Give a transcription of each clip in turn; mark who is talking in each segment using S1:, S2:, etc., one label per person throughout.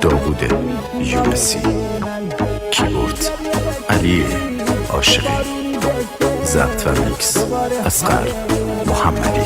S1: داوود یونسی، کیبورد علی عاشقی، ضبط و میکس اصغر محمدی.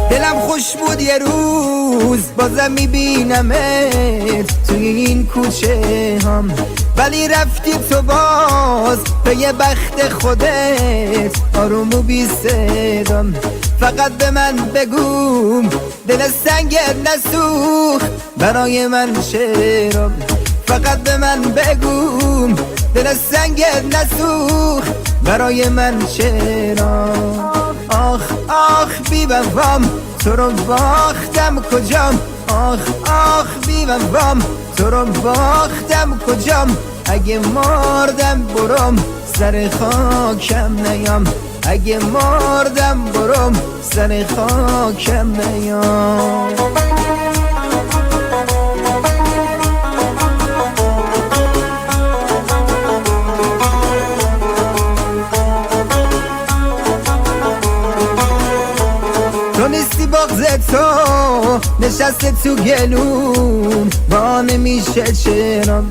S2: دلم خوش بود یه روز بازم میبینمت توی این کوچه هم، ولی رفتی تو باز به یه بخت خودت آروم و بی صدام. فقط به من بگو دل سنگت نسوخت برای من چرا، فقط به من بگو دل سنگت نسوخت برای من چرا. آخ آخ بی وفام تو رو باختم کجام، آخ آخ بی وفام تو رو باختم کجام. اگه مردم برم سر خاکم نیام، اگه مردم برم سر خاکم نیام. تو نیستی بغض تو نشسته تو گلوم با نمیشه چرا،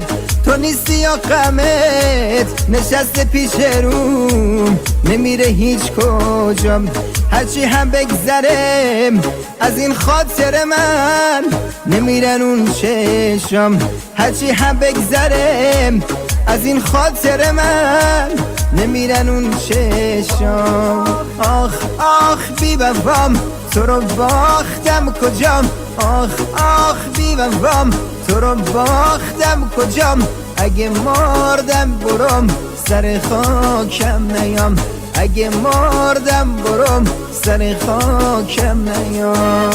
S2: تو نیستی یا غمت نشسته پیش روم نمیره هیچ کجام. هرچی هم بگذرم از این خاطر من نمیرن اون چشم، هرچی هم بگذرم از این خاطر من نمیرن اون چشم. آخ آخ بی وفام تو رو باختم کجام، آخ آخ بی وفام تو رو باختم کجام. اگه مردم برم سر خاکم نیام، اگه مردم برم سر خاکم نیام.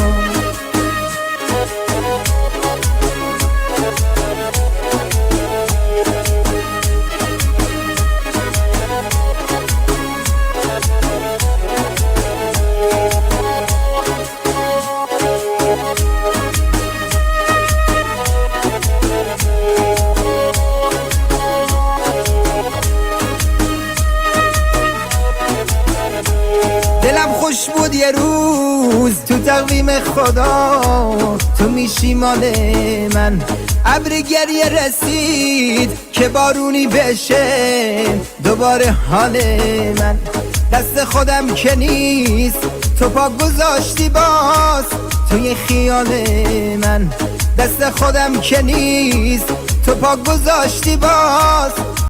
S2: دلم خوش بود یه روز تو تقویم خدا تو میشی مال من. ابر گریه رسید که بارونی بشه دوباره حال من. دست خودم که نیست تو پا گذاشتی باز توی خیال من. دست خودم که نیست تو پا گذاشتی باز